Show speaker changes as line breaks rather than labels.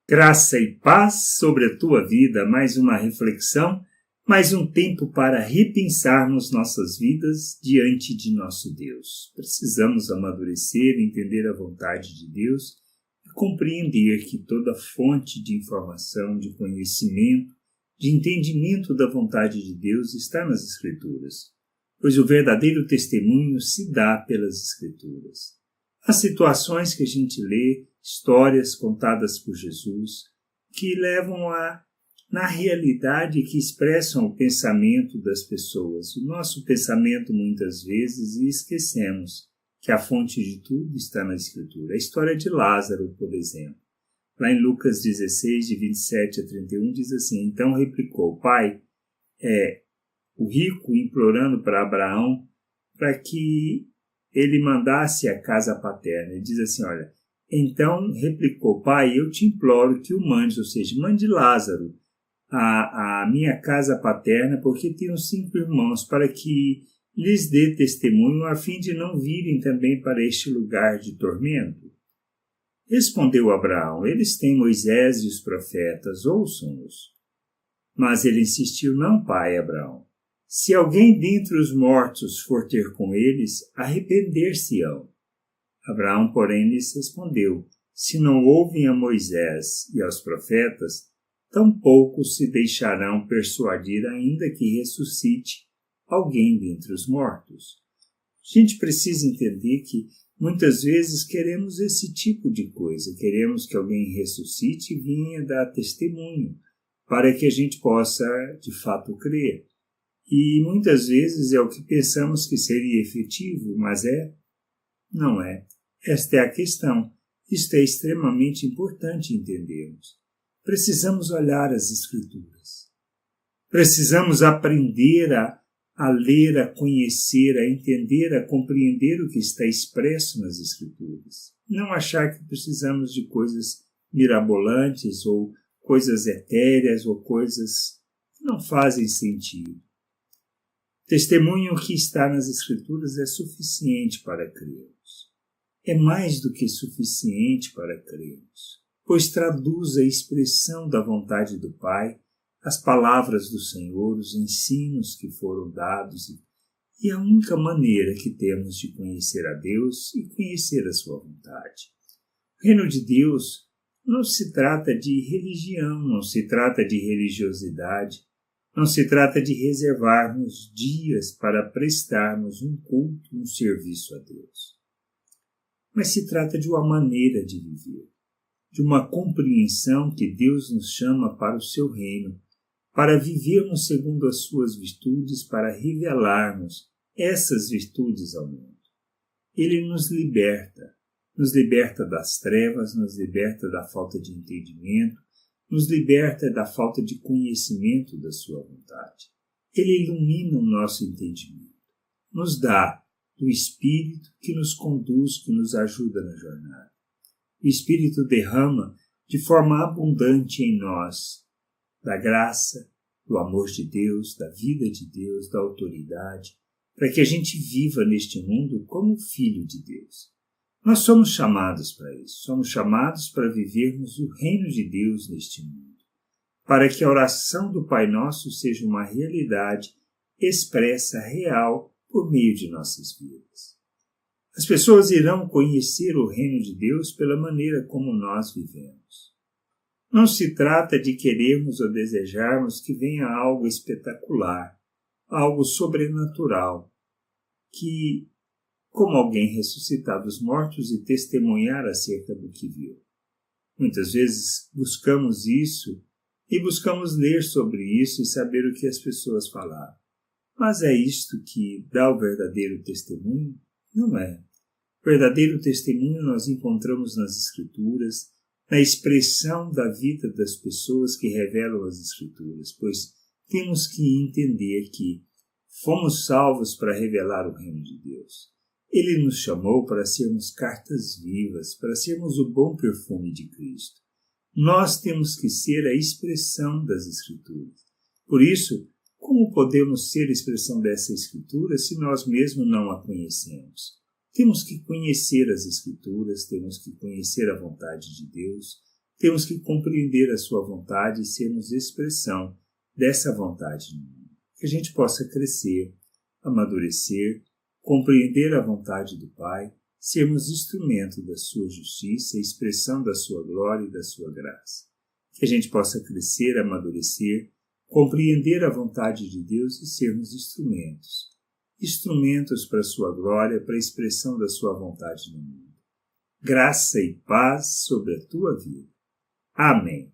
Graça e paz sobre a tua vida, mais uma reflexão, mais um tempo para repensarmos nossas vidas diante de nosso Deus. Precisamos amadurecer, entender a vontade de Deus e compreender que toda fonte de informação, de conhecimento, de entendimento da vontade de Deus está nas Escrituras, pois o verdadeiro testemunho se dá pelas Escrituras. Há situações que a gente lê, histórias contadas por Jesus, que levam na realidade, que expressam o pensamento das pessoas, o nosso pensamento muitas vezes, e esquecemos que a fonte de tudo está na Escritura. A história de Lázaro, por exemplo. Lá em Lucas 16, de 27 a 31, diz assim: Então replicou, Pai, o rico implorando para Abraão para que ele mandasse a casa paterna. Ele diz assim, olha, então replicou, Pai, eu te imploro que o mandes, ou seja, mande Lázaro à minha casa paterna, porque tenho 5 irmãos, para que lhes dê testemunho, a fim de não virem também para este lugar de tormento. Respondeu Abraão, eles têm Moisés e os profetas, ouçam-os. Mas ele insistiu, não, pai, Abraão. Se alguém dentre os mortos for ter com eles, arrepender-se-ão. Abraão, porém, lhes respondeu, se não ouvem a Moisés e aos profetas, tampouco se deixarão persuadir, ainda que ressuscite alguém dentre os mortos. A gente precisa entender que muitas vezes queremos esse tipo de coisa, queremos que alguém ressuscite e venha dar testemunho, para que a gente possa, de fato, crer. E muitas vezes é o que pensamos que seria efetivo, mas não é. Esta é a questão. Isto é extremamente importante entendermos. Precisamos olhar as Escrituras. Precisamos aprender a ler, a conhecer, a entender, a compreender o que está expresso nas Escrituras. Não achar que precisamos de coisas mirabolantes ou coisas etéreas ou coisas que não fazem sentido. Testemunho que está nas Escrituras é suficiente para crermos. É mais do que suficiente para crermos, pois traduz a expressão da vontade do Pai, as palavras do Senhor, os ensinos que foram dados e a única maneira que temos de conhecer a Deus e conhecer a sua vontade. O reino de Deus não se trata de religião, não se trata de religiosidade, não se trata de reservarmos dias para prestarmos um culto, um serviço a Deus. Mas se trata de uma maneira de viver, de uma compreensão que Deus nos chama para o seu reino, para vivermos segundo as suas virtudes, para revelarmos essas virtudes ao mundo. Ele nos liberta das trevas, nos liberta da falta de entendimento, nos liberta da falta de conhecimento da sua vontade. Ele ilumina o nosso entendimento, nos dá do Espírito que nos conduz, que nos ajuda na jornada. O Espírito derrama de forma abundante em nós da graça, do amor de Deus, da vida de Deus, da autoridade, para que a gente viva neste mundo como filho de Deus. Nós somos chamados para isso, somos chamados para vivermos o reino de Deus neste mundo, para que a oração do Pai Nosso seja uma realidade expressa, real, por meio de nossas vidas. As pessoas irão conhecer o reino de Deus pela maneira como nós vivemos. Não se trata de querermos ou desejarmos que venha algo espetacular, algo sobrenatural, que como alguém ressuscitar dos mortos e testemunhar acerca do que viu. Muitas vezes buscamos isso e buscamos ler sobre isso e saber o que as pessoas falaram. Mas é isto que dá o verdadeiro testemunho? Não é. O verdadeiro testemunho nós encontramos nas Escrituras, na expressão da vida das pessoas que revelam as Escrituras, pois temos que entender que fomos salvos para revelar o reino de Deus. Ele nos chamou para sermos cartas vivas, para sermos o bom perfume de Cristo. Nós temos que ser a expressão das Escrituras. Por isso, como podemos ser a expressão dessa Escritura se nós mesmos não a conhecemos? Temos que conhecer as Escrituras, temos que conhecer a vontade de Deus, temos que compreender a sua vontade e sermos expressão dessa vontade no mundo. Que a gente possa crescer, amadurecer, compreender a vontade do Pai, sermos instrumento da sua justiça, expressão da sua glória e da sua graça. Que a gente possa crescer, amadurecer, compreender a vontade de Deus e sermos instrumentos para a sua glória, para a expressão da sua vontade no mundo. Graça e paz sobre a tua vida. Amém.